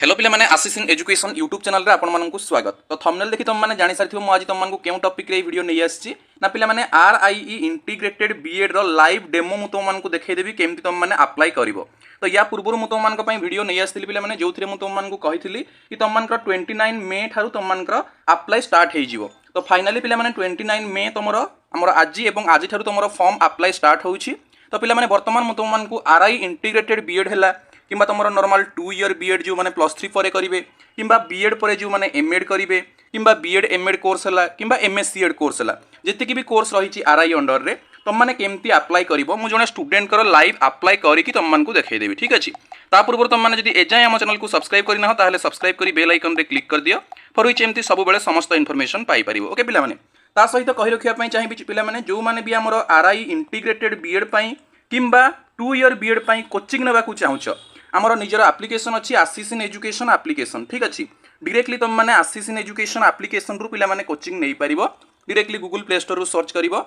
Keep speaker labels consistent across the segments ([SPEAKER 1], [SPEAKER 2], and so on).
[SPEAKER 1] Hello पिला माने आशीष in education YouTube channel रे आपण मानकु स्वागत। तो थंबनेल देखि तुम माने जानि सारथियो मु आज तुम मानकु केउ टॉपिक रे वीडियो नै आछि ना पिला माने आरआईई इंटीग्रेटेड बीएड रो लाइव डेमो मु तुम मानकु देखाई देबी केमति तुम माने अप्लाई करिवो। तो या पूर्व मु तुम मानक पई वीडियो नै आस्थिली पिला माने जोथरे मु तुम मानकु कहिथिली कि तुम मानकर 29 मे थारु तुम मानकर अप्लाई स्टार्ट हेइ जिवो। तो फाइनली पिला माने 29 मे तमरो हमर आजि एवं आजि थारु तमरो फॉर्म अप्लाई स्टार्ट होउछि। तो पिला माने वर्तमान मु तुम मानकु आरआई इंटीग्रेटेड बीएड हैला किंबा तुम नॉर्मल 2 ईयर बीएड जो माने +3 पर करेंगे किंबा बीएड पर जो माने एमएड करेंगे किंबा बीएड एमएड कोर्स है किंबा एमएससीएड कोर्स है जितकी भी कोर्स रही आरआई अंडर रे तुम मैंने केमती अप्लाई करिवो मु जने स्टूडेंट कर लाइव अप्लाई करिकी तुम मानकु देखाई देबी। ठीक अछि ता पूर्व तुम माने जदी एजाय हम चैनल को सब्सक्राइब करिना हो ताहले सब्सक्राइब करी बेल आइकन रे क्लिक कर दियो फॉर व्हिच एमती सब बेले समस्त इन्फॉर्मेशन पाई परिवो। ओके पिला माने ता सहित कहि रखिया पई चाहिबी पिला माने जो माने भी हमर आरआई इंटीग्रेटेड बीएड पई किंबा 2 ईयर बीएड पई कोचिंग नेबा को चाहुचो आमर निजर एप्लिकेशन अच्छी आशीष इन एजुकेशन एप्लिकेशन। ठीक अच्छे डायरेक्टली तुम मैंने आशीष इन एजुकेशन एप्लिकेशन रु पिला माने कोचिंग नहीं पारिबो डायरेक्टली गूगल प्ले स्टोर रु सर्च करिवो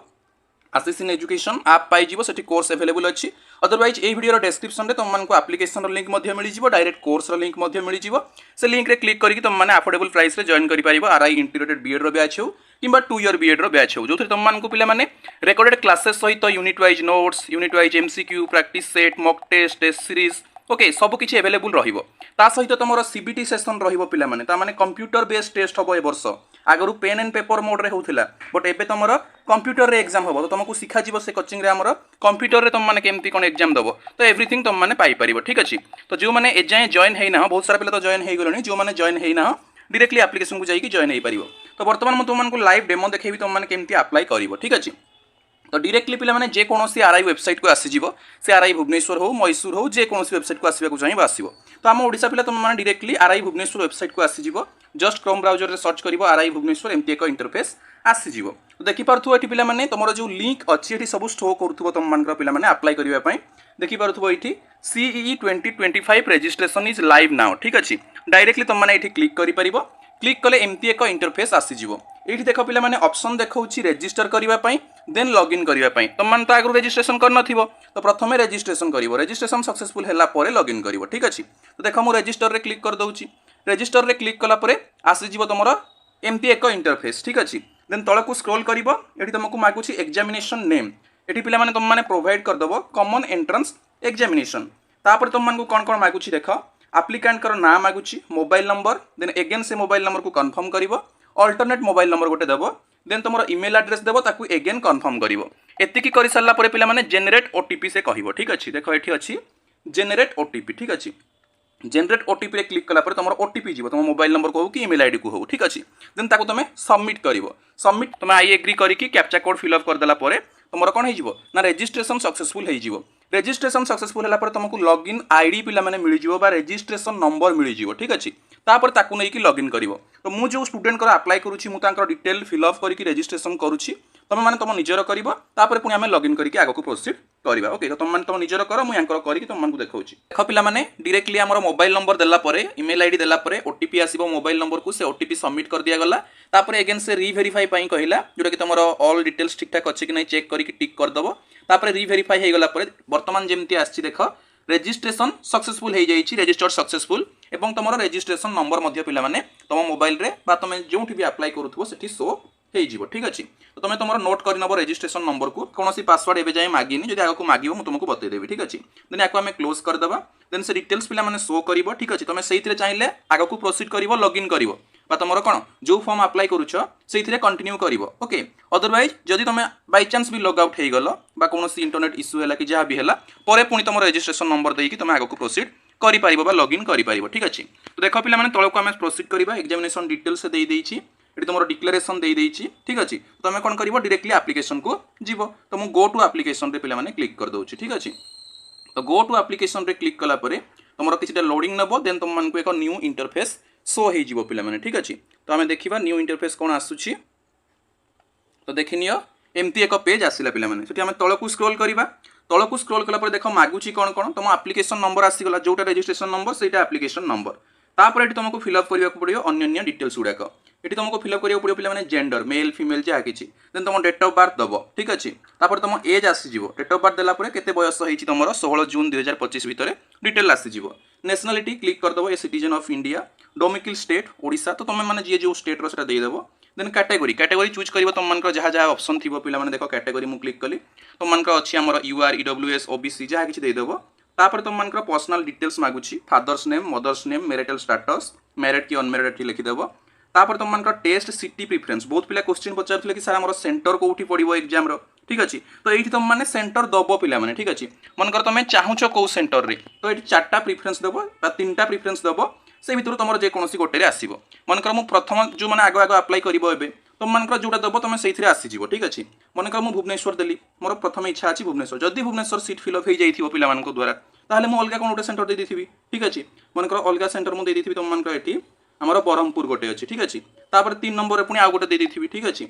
[SPEAKER 1] आशीष इन एजुकेशन ऐप पाई जिवो सेठी कोर्स अवेलेबल अच्छी। अदरवाइज ए वीडियो डिस्क्रिप्शन रे तुम मानकु एप्लिकेशन लिंक मध्य मिल जिवो डायरेक्ट कोर्स लिंक मध्य मिल जिवो से लिंक रे क्लिक करके तुम माने अफोर्डेबल प्राइस रे जॉइन करि पारिबो आरआई इंटीग्रेटेड बीएड रो बैच हो किंबा 2 ईयर बीएड रो बैच हो जो तुम मानकु पिला माने रिकॉर्डेड क्लासेस सहित unit wise notes unit wise MCQ practice set mock test test series okay सब किछि अवेलेबल रहिबो। ता सहित तुमरो सीबीटी सेशन रहिबो पिला माने ता माने कंप्यूटर बेस्ड टेस्ट हबो ए वर्ष आगरु पेन एंड पेपर मोड रे होउथिला बट एबे तुमरो कंप्यूटर रे एग्जाम हबो तो तुमको सिखा जिवो से कोचिंग रे हमरो कंप्यूटर रे तुम माने केमती कोन एग्जाम दबो तो एवरीथिंग तुम माने पाई परिबो। ठीक अछि तो जो माने एजाय जॉइन हेइ ना बहुत सारा पिला तो जॉइन हेइ गलोनी जो माने जॉइन हेइ ना डायरेक्टली एप्लिकेशन को जाई कि जॉइन हेइ परिबो। तो वर्तमान म तुम मानकु लाइव डेमो देखेबी तुम माने केमती अप्लाई करिवो। ठीक अछि तो डायरेक्टली पिला माने जे कोनोसी आरआई वेबसाइट को आसी जिवो से आरआई भुवनेश्वर हो मैसूर हो जे कोनोसी वेबसाइट को आसीबा को चाहिबो आसीबो। तो हम ओडिसा पिला तुम माने डायरेक्टली आरआई भुवनेश्वर वेबसाइट को आसी जिवो जस्ट क्रोम ब्राउजर रे सर्च करिवो आरआई भुवनेश्वर एमती एक इंटरफेस आसी जिवो। तो देखि पारथु एठी पिला माने तमरो जो लिंक अछि एठी सब स्टो करथुबो तुम मानकर पिला माने अप्लाई करिवा पई देखि पारथुबो एठी CEE 2025 registration is live now. ठीक अछि डायरेक्टली तुम माने एठी क्लिक करि परिबो क्लिक कले एमती एक इंटरफेस आसी जिवो। एठी देखो पिला माने ऑप्शन देखौछि रजिस्टर करिवा पई देन लॉगिन करिवा पई तुम मान तो आगु रजिस्ट्रेशन कर नथिबो तो प्रथमे रजिस्ट्रेशन करिवो रजिस्ट्रेशन सक्सेसफुल हैला परे लॉगिन करिवो। ठीक अछि तो देखो मु रजिस्टर रे क्लिक कर दउछि रजिस्टर रे क्लिक कला परे आसी जिवो तमरो एमती एक इंटरफेस। ठीक अछि देन तळकु स्क्रॉल करिवो एठी तुमको मागुछि एग्जामिनेशन नेम एठी पिला माने तुम माने प्रोवाइड कर दबो कॉमन एंट्रेंस एग्जामिनेशन तापर तुम मानकु कोन कोन मागुछि देखो एप्लिकेंट कर नाम मागुछि मोबाइल नंबर देन अगेन से मोबाइल नंबर को कंफर्म करिवो अल्टरनेट मोबाइल नंबर गोटे देबो देन तुमरो ईमेल एड्रेस देबो ताकू अगेन कंफर्म करिवो एतिकी करि सल्ला परे पिला माने जेनरेट ओटीपी से कहिवो। ठीक अछि देखो एठी अछि जेनरेट ओटीपी। ठीक अछि जेनरेट ओटीपी रे क्लिक कला परे तुमरो ओटीपी जीवो तुम मोबाइल नंबर को हो कि ईमेल आईडी को हो। ठीक अछि देन ताकू तुमे सबमिट करिवो सबमिट तुमे आई एग्री करी कि कैप्चा कोड फिल अप कर देला परे तुमरो कोन हे जीवो ना रजिस्ट्रेशन सक्सेसफुल हे जीवो। रजिस्ट्रेशन सक्सेसफुल होला पर तुमको लॉगिन आईडी पिला माने मिली जीवो बा रजिस्ट्रेशन नंबर मिली जीवो। ठीक अछि तापर ताकू नै कि लॉगिन करिवो तो मु जो स्टूडेंट कर अप्लाई करूछि मु तांकर डिटेल फिल अप करी कि रजिस्ट्रेशन करूछि तुम माने तुम निजर करिवो तापर पुनी हमें लॉगिन करी कि आगो को प्रोसीड करबा। ओके तो तुम माने तुम निजर कर मु यांकर करी कि तुम मानकु देखौछि देखो पिला माने डायरेक्टली हमर मोबाइल नंबर देला परे ईमेल आईडी देला परे ओटीपी आसीबो मोबाइल नंबर को से ओटीपी सबमिट कर दिया गला तापर अगेन से रीवेरीफाई पई कहिला जोटा कि तुमरो ऑल डिटेल्स ठीक ठाक अछि कि नै चेक करी कि टिक कर दबो तापर रीवेरीफाई हे गला परे वर्तमान जेमती आछि देखो रजिस्ट्रेशन सक्सेसफुल हो जाइए रजिस्टर्ड सक्सेसफुल एवं तुम रजिस्ट्रेशन नंबर मध्य पिला माने तुम मोबाइल रे बा तुम जोठी भी अप्लाई करूथबो सेठी शो हे जीवो। ठीक अछि तो तुम तुम नोट कर नबो रजिस्ट्रेशन नंबर को कोनोसी पासवर्ड एबे जाय मागिनी जदि आगो को मागिवो मु तुमको बतै देबी। ठीक अछि देन याको हमें क्लोज कर दबा देन से डिटेल्स पिला माने शो करिवो। ठीक अछि तुम सेइथरे चाहिले आगो को प्रोसीड करिवो लॉगिन करिवो बा तुमरो कोन जो फॉर्म अप्लाई करूछो सेइथरे कंटिन्यू करिवो। ओके अदरवाइज जदि तुम बाय चांस भी लॉग आउट हे गलो बा कोनोसी इंटरनेट इश्यू हैला कि जहा भी हैला परे पुनी तुम रजिस्ट्रेशन नंबर देई कि तुम आगो को प्रोसीड करि पारिबो बा लॉगिन करि पारिबो। ठीक अछि तो देखो पिला माने तळको हमें प्रोसीड करिबा एग्जामिनेशन डिटेल्स से देई देइछि एटी तुमरो डिक्लेरेशन देई देइछि। ठीक अछि तो हमें कोन करिवो डायरेक्टली एप्लिकेशन को जीवो तो मु गो टू एप्लिकेशन रे पिला माने क्लिक कर दउछि। ठीक अछि तो गो टू एप्लिकेशन रे क्लिक कला परे तुमरो किछटा लोडिंग नबो देन तुम मानकु एक न्यू इंटरफेस शो हे जीवो पिला माने। ठीक अछि तो हमें देखिबा न्यू इंटरफेस कोन आसुछि तो देखिनियो एमती एक पेज आसिला पिला माने सेठी हमें तळकु स्क्रॉल करिबा तळकु स्क्रॉल कला पर देखो मागुछि कोन कोन तुम एप्लिकेशन नंबर आसी गला जोटा रजिस्ट्रेशन नंबर सेटा एप्लिकेशन नंबर तापर ये तुमको फिलअप करने पड़ो अन्य डिटेल्स गुड़ाक ये तुमको फिलअप करा पड़ो पे जेंडर मेल फीमेल जहाँ किसी देन तुम डेट ऑफ बर्थ दब ठीक अच्छे तापर तुम एज आसीज डेट ऑफ बर्थ देला केते बयस होती तुम 16 जून 2025 भितर डिटेल आसीज नेशनलिटी क्लिक करदेव a citizen of India domicile state Odisha तो तुम मैंने जी जो स्टेट रो देदेव देन कैटेगोरी चूज कर तुम जहाँ जहाँ ऑप्शन थी पे देख कैटेगोरी मुझे क्लिक कली तुम अच्छी आम यूआर ईडब्ल्यूएस ओबीसी जहाँ किसी देदेव तापर तुम पर्सनल डिटेल्स मागुची father's name mother's name marital status married कि अनमैरिड ये लिखिदेव तापर तुम टेस्ट सिटी प्रिफरेन्स बहुत पिला क्वेश्चन पचार कि सर आम सेंटर कौटी पड़ो एग्जाम ठीक अच्छे तो ये तुम मैंने सेंटर दब पे ठीक अच्छे मनकर तुम चाहूच कौ सेंटर रे तो ये 4टा प्रिफरेन्स दब 3टा प्रिफरेन्स दब से भर तुम जेकोसी गोटे आसो मनकर मुझे प्रथम जो मैंने आग आप्लाय कर तुम मनकर जोटा दब तुम से आसीज ठीक अच्छे मनकर मुझे भुवनेश्वर देली मोर प्रथम इच्छा अच्छी भुवनेश्वर जदि भुवनेश्वर सीट फिलअप हो जाइए पिला द्वारा ताहले मुझे अलग कौन गोटे सेंटर दे देथिबी ठीक अच्छे मनकर अलग सेंटर मुझे देदेवि तुम मनकर ये आमर ब्रह्मपुर गोटे अच्छी ठीक अच्छे तापर 3 नंबर पुणी आउ गोटे दे देथिबी ठीक अच्छे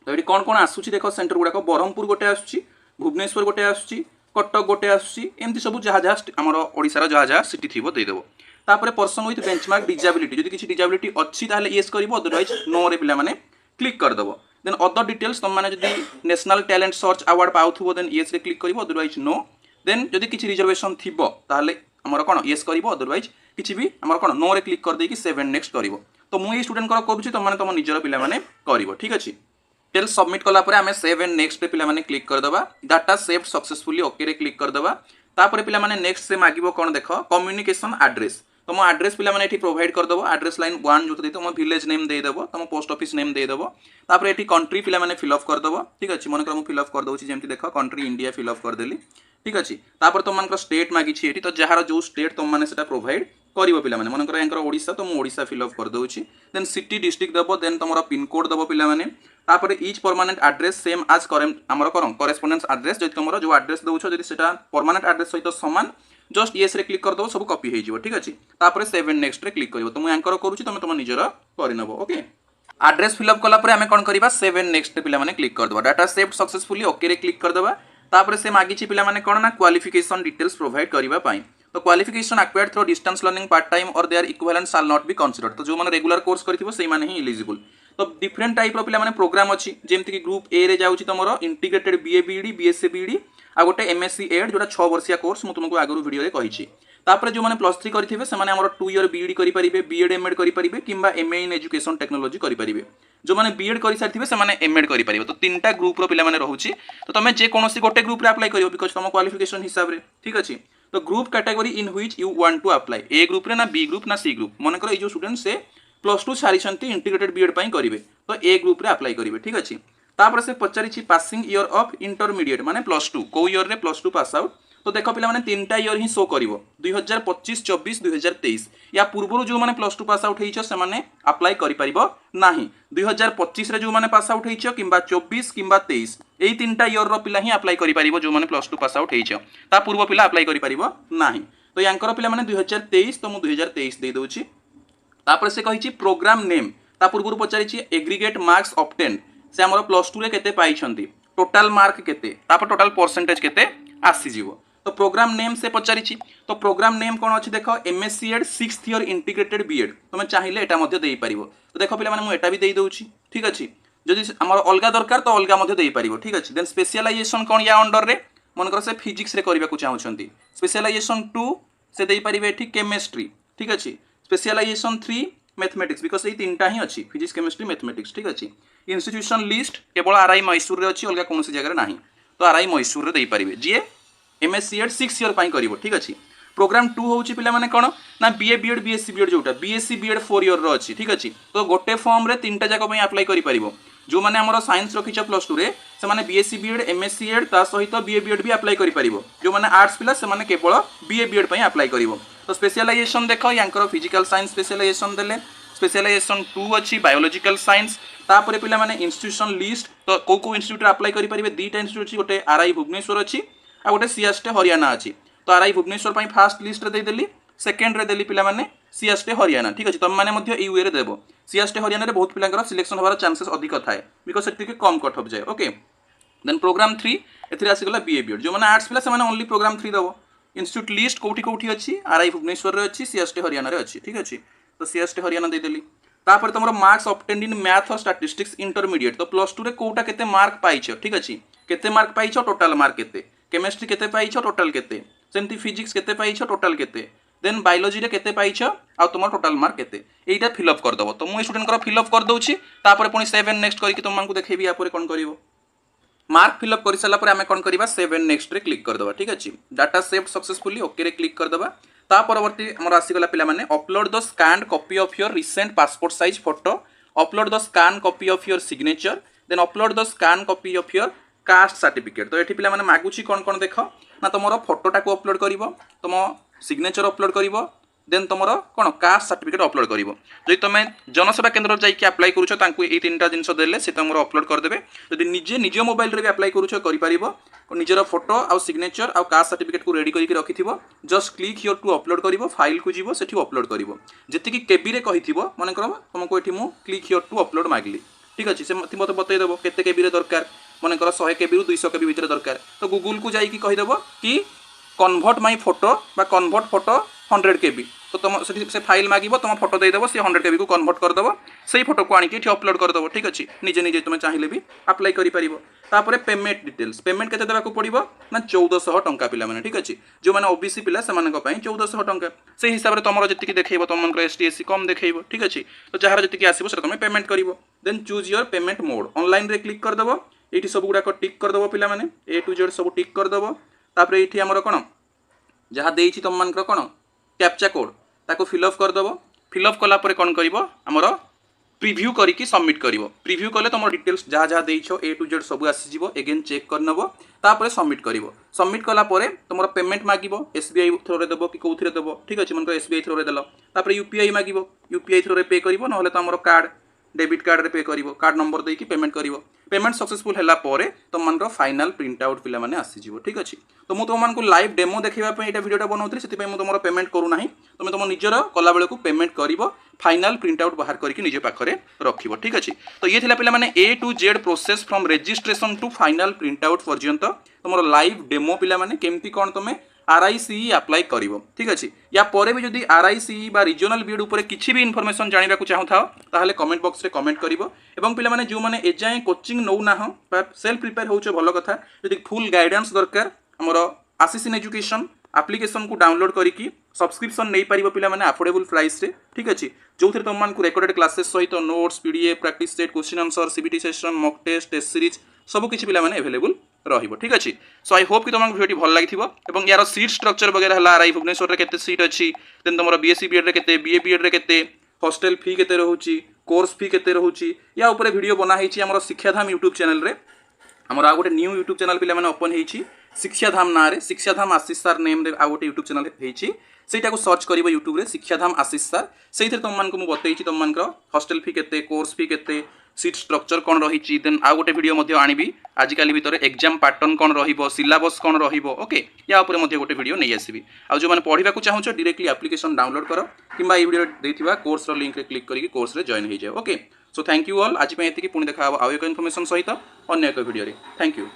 [SPEAKER 1] तो ये कौन कौन आसूची देख सेंटर गुड़ाक ब्रह्मपुर गोटे आसूची भुवनेश्वर गोटे आसूची कटक गोटे आसूची एमती सब जहाँ जहाँ आमर ओडिशार जहाँ जहाँ सिटी थी देदेव तापर पर्सन विथ बेंचमार्क डिजाबिलिटी जदि किसी डिजाबिलिटी अच्छी ताहले येस करिवो अदरवाइज नो रे पिला माने क्लिक करदेव देन अदर डिटेल्स तुम मैंने जदि नेशनल टैलेंट सर्च अवार्ड पाउथुबो देन येस रे क्लिक करिवो अदरवाइज नो देन जदि किसी रिजर्वेशन थिबो ताहले आमर कोन येस करिवो अदरवाइज किसी भी आमर कोन नो रे क्लिक कर देकी 7 नेक्स्ट करिवो तो मु ए स्टूडेंट कर कहूची तुम माने तुम निजर पिला माने करिवो ठीक अछि टेल सबमिट कला परे आमे सेव एंड नेक्स्ट पे पिला माने क्लिक कर दबा डाटा सेव्ड सक्सेसफुली ओके रे क्लिक कर दबा तापर पिला माने नेक्स्ट से मागिबो कोन देखो कम्युनिकेशन एड्रेस तुम एड्रेस पिला माने एठी प्रोवाइड कर दबो एड्रेस लाइन 1 जो तुम विलेज नेम दे दबो तुम पोस्ट ऑफिस नेम दे दबो तापर एठी कंट्री पिला माने फिल अप कर दबो ठीक अछि मन कर मु फिल अप कर दउची जेमति देखो कंट्री इंडिया फिल अप कर देली ठीक अछि तापर तुम मानकर स्टेट मागी छी एठी तो जहार जो स्टेट तुम माने सेटा प्रोवाइड करिवो पिला माने मनकर एंकर ओडिसा तो मु ओडिसा फिल अप कर दउची देन सिटी डिस्ट्रिक्ट दबो देन तुमरा पिन कोड दबो पिला माने तापर इच परमानेंट एड्रेस सेम आज हमर करम करेस्पोंडेंस एड्रेस जदि तुमरा जो एड्रेस दउछो जदि सेटा परमानेंट एड्रेस सहित समान जस्ट येस रे क्लिक कर दो सब कॉपी हो जिवो ठीक अछि तापर 7 नेक्स्ट रे क्लिक करिवो तो मु एंकर करूची तुम तुम निजर करिनबो ओके एड्रेस फिल अप कला परे हमें कोन करबा 7 नेक्स्ट पिला माने क्लिक कर दबा डाटा सेव्ड सक्सेसफुली ओके रे क्लिक कर दबा तापर से मागी छी पिला माने कोन ना क्वालिफिकेशन डिटेल्स प्रोवाइड करबा पाई तो qualification acquired through distance learning part time और their equivalent shall not be considered तो जो माने रेगुलर कोर्स करथिबो सेई माने ही एलिजिबल तो डिफरेंट टाइप रो पिला माने प्रोग्राम अछि जेमति कि ग्रुप ए रे जाउची तमरो integrated BA BEd BSc BEd आ गोटे एमएससी एड जोटा 6 वर्षिया कोर्स मु तुमको आगरु वीडियो रे कहिछि तापर जो माने +3 करथिबे से माने हमर 2 इयर बीईडी करि परिबे बीएड एमएड करि परिबे किंबा एमए इन एजुकेशन टेक्नोलॉजी करि परिबे जो माने बीएड करि सारथिबे से माने एमएड करि परिबे तो 3टा ग्रुप रो पिला माने रहउछि तो तमे जे कोनोसी गोटे ग्रुप रे अप्लाई करियो बिकॉज़ तम क्वालिफिकेशन हिसाब रे ठीक अछि तो group category in which you want to apply A group रे ना बी ग्रुप ना सी ग्रुप मन करो ए जो स्टूडेंट से +2 सारिसंती इंटीग्रेटेड बीएड पई करिवे तो ए ग्रुप रे अप्लाई करिवे ठीक अछि तापर से पचारिछि पासिंग ईयर ऑफ इंटरमीडिएट माने +2 को ईयर रे +2 पास आउट तो देख पिला माने 3टा ईयर ही शो करिवो 2025 24 2023 या पूर्वरु जो माने +2 पास आउट हेइछ से माने अप्लाई करि परिबो नाही 2025 रे जो माने पास आउट हेइछ किंबा 24 किंबा 23 एई 3टा ईयर रो पिला ही अप्लाई करि परिबो जो माने +2 पास आउट हेइछ ता पूर्व पिला अप्लाई करि परिबो नाही तो यांकर पिला माने 2023 तो मु 2023 दे दोछि तापर से कहिछि प्रोग्राम नेम ता पूर्वरु पचारिछि एग्रीगेट मार्क्स ऑब्टेन्ड से हमर +2 रे केते पाइछंती टोटल मार्क केते तापर टोटल परसेंटेज केते आसी जीवो तो प्रोग्राम नेम से पचारिछि तो प्रोग्राम नेम कोन अछि देखो MSc Ed 6th year integrated BEd तुम चाहिए एटा मध्ये देई परिबो तो देखो पिला माने मु एटा भी देई दोछि ठीक अछि जदि हमर अलगा दरकार तो अलगा मध्ये देई परिबो ठीक अछि देन स्पेशलाइजेशन कोन या अंडर रे मन कर से फिजिक्स रे करबा को चाहउछंती स्पेशलाइजेशन 2 से देई परिबे ठीक केमिस्ट्री ठीक अछि स्पेशलाइजेशन 3 मैथमेटिक्स बिकॉज़ ए 3टा ही अछि फिजिक्स केमिस्ट्री मैथमेटिक्स ठीक अछि इंस्टीट्यूशन लिस्ट केवल आरआई मैसूर रे अछि अलगा कोनोसी जगह रे नाही तो आरआई मैसूर रे देई परिबे जे एमएससी एड 6 ईयर पाई करिवो ठीक अछि प्रोग्राम 2 होउची पिला माने कोन ना बीए बीएड बीएससी बीएड जोटा बीएससी बीएड 4 ईयर रो अछि ठीक अछि तो गोटे फॉर्म रे 3टा जाक पई अप्लाई करि परिबो जो माने हमरो साइंस रखिछ +2 रे से माने बीएससी बीएड एमएससी एड ता सहित बीए बीएड भी अप्लाई करि परिबो जो माने आर्ट्स पिला से माने केवल बीए बीएड पई अप्लाई करिवो तो स्पेशलाइजेशन देखो यांकर फिजिकल साइंस स्पेशलाइजेशन देले स्पेशलाइजेशन 2 अछि बायोलॉजिकल साइंस तापर पिला माने इंस्टीट्यूशन लिस्ट तो को इंस्टीट्यूट रे अप्लाई करि परिबे दीटा इंस्टीट्यूट अछि गोटे आरआई भुवनेश्वर अछि आ गोटे सीएसटी हरियाणा अछि तो आरआई भुवनेश्वर पई फर्स्ट लिस्ट रे दे देली सेकंड रे देली पिला माने सीएसटी हरियाणा ठीक अछि तुम माने मध्ये यूए रे देबो सीएसटी हरियाणा रे बहुत पिलांकर सिलेक्शन होबार चांसेस अधिक थाए बिकॉज़ सेति के कम कट ऑफ जाय ओके देन प्रोग्राम 3 एथिरे आसी गला बीए बीएड जो माने आर्ट्स पिला से माने ओनली प्रोग्राम 3 दबो इंस्टीट्यूट लिस्ट कोठी कोठी अच्छी आरआई भुवनेश्वर रे अच्छी सीएसटी हरियाणा रे अच्छी ठीक अच्छी तो सीएसटी हरियाणा देदेली तापर तुम मार्क्स ऑब्टेन्ड इन मैथ और स्टैटिस्टिक्स इंटरमीडिएट तो प्लस 2 रे कोटा केते मार्क पाइछ ठीक अच्छी केते मार्क पाइछ टोटल मार्क केते केमिस्ट्री केते पाइछ टोटल केते सेमती फिजिक्स केते पाइछ टोटल केते देन बायोलॉजी रे केते पाइछ आ तुम टोटल मार्क केते एटा फिल अप कर दबो तो मु स्टूडेंट को फिल अप कर दउछि तापर पुनी 7 नेक्स्ट करिकि तुमन को देखेबी या पर कोन करिवो मार्क फिल अप कर साला पर हमें कोन करबा 7 नेक्स्ट रे क्लिक कर दबा ठीक अछि डाटा सेव्ड सक्सेसफुली ओके रे क्लिक कर दबा ता परवर्ती हमर आसी गला पिला माने upload the scanned copy of your recent passport size photo upload the scan copy of your signature then upload the scan copy of your caste certificate तो एठी पिला माने मागुची कोन कोन देखो ना तुमरो फोटोटा को अपलोड करिवो तुम सिग्नेचर अपलोड करिवो देन तुमरो कोन कास्ट सर्टिफिकेट अपलोड करिवो जदि तुम जनसेवा केन्द्र जाई कि अप्लाई करूछो तांकु ए तीनटा जिंस देले से तुमरो अपलोड कर देबे जदि निजे मोबाइल रे भी अप्लाई करूछो करि परिबो निजर फोटो आउ सिग्नेचर आउ कास्ट सर्टिफिकेट को रेडी करके रखिथिबो just click here to upload करिवो फाइल को जीवो सेठी अपलोड करिवो जति कि केबी रे कहिथिबो माने करबो तुमको एठी मु क्लिक हियर टू अपलोड मागली ठीक अछि से मते बतै देबो केते केबी रे दरकार माने कर 100 केबी रु 200 केबी भीतर दरकार तो गूगल को जाई कि कहि देबो कि कन्वर्ट माय फोटो बा कन्वर्ट फोटो 100 केबी तो तुम से फाइल मागिबो तुम फोटो दे देबो से 100 केबी को कन्वर्ट कर देबो सेही फोटो को आनी कि अपलोड कर देबो ठीक अछि निजे निजे तुम चाहिले भी अप्लाई करि परिबो तापरे पेमेंट डिटेल्स पेमेंट केते देबा को पड़िबो ना 1400 टंका पिला माने ठीक अछि जो माने ओबीसी पिला से माने को पई 1400 टंका से हिसाब रे तमरो जति कि देखैबो तुम मनकर एसटीएससी कम देखैबो ठीक अछि तो जहार जति कि आसीबो से तुम पेमेंट करिवो then choose your payment mode online रे क्लिक कर देबो एठी सब गुडा को टिक कर देबो पिला माने ए टू जेड सब टिक कर देबो तापरे एठी हमरो कोन जहा देइछि तुम मनकर कोन कैप्चा कोड ताको फिल अप कर देबो फिल अप कला परे कोन करिवो हमरो प्रीव्यू करिकि सबमिट करिवो प्रीव्यू कले तुम डिटेल्स जहा जहा देइछो ए टू जेड सब आसी जिवो अगेन चेक कर नबो तापरे सबमिट करिवो सबमिट कला परे तुमरो पेमेंट मागिवो एसबीआई थ्रो रे देबो कि कोउथरे देबो ठीक अछि मनकर एसबीआई थ्रो रे देलो तापरे यूपीआई मागिवो यूपीआई थ्रो रे पे करिवो नहले त हमरो कार्ड डेबिट कार्ड रे पे करिवो कार्ड नंबर देई कि पेमेंट करिवो पेमेंट सक्सेसफुल हैला परे तुम मनकर फाइनल प्रिंट आउट पिला माने आसी जिवो ठीक अछि तो मु तुम मन को लाइव डेमो देखिबा पे एटा वीडियोटा बनौतरी सेति पे मु तुमरो पेमेंट करू नाही तुम तुम निजर कला बेले को पेमेंट करिवो फाइनल प्रिंट आउट बाहर करके निजे पाखरे रखिवो ठीक अछि तो ये थिला पिला माने A to Z process from registration to final print out पर्यंत तुमरो लाइव डेमो पिला माने केमती कोन तुमे RIE CE अप्लाई करिवो ठीक अछि या परे भी जदी RIE CE बा रीजनल बीएड ऊपर किछि भी इन्फॉर्मेशन जानिबा को चाहू थाओ ताहले कमेंट बॉक्स रे कमेंट करिवो एवं पिला माने जो माने एजाय कोचिंग नौ ना हो बा सेल्फ प्रिपेयर होउछो भलो कथा जदी फुल गाइडेंस दरकार हमरो आशीष एजुकेशन एप्लीकेशन को डाउनलोड करिकि सब्सक्रिप्शन नै परिबो पिला माने अफोर्डेबल प्राइस रे ठीक अछि जोथरे तुम मान को रिकॉर्डेड क्लासेस सहित notes PDF practice set question answer CBT session mock test test series सब किछि पिला माने अवेलेबल रहिबो ठीक अछि सो आई होप कि तुमन वीडियो भल लागिथिबो एवं यार सीट स्ट्रक्चर वगैरह हला आरआई भुवनेश्वर रे केते सीट अछि देन तुमरो बीएससी बीएड रे केते बीए बीएड रे केते हॉस्टल फी केते रहउची कोर्स फी केते रहउची या ऊपर वीडियो बना हेछि हमरो शिक्षाधाम YouTube चैनल रे हमरो आ गोटे न्यू YouTube चैनल पिला माने ओपन हेछि शिक्षाधाम ना रे शिक्षाधाम आशीष सर नेम रे आ गोटे YouTube चैनल हेछि सेटा को सर्च करिवो YouTube रे शिक्षाधाम आशीष सर सेइथरे तुम मान को मु बतैछि तुम मान को हॉस्टल फी केते कोर्स फी केते सीट स्ट्रक्चर कौन रही देन आ गोटे वीडियो मध्य आनिबी आजिकल भितर एग्जाम पैटर्न कौन रहिबो सिलेबस कौन रहिबो ओके या ऊपर मध्य गोटे वीडियो नहीं आसीबी आ जो माने पढिबा को चाहूछो डायरेक्टली एप्लीकेशन डाउनलोड करो किंबा ई वीडियो देथिबा कोर्स रो लिंक रे क्लिक करिकि कोर्स रे जॉइन हो जाओ okay so thank you all आज पे एतिकी पुणी देखा आ एक इन्फॉर्मेशन सहित अन्य एक वीडियो रे थैंक यू।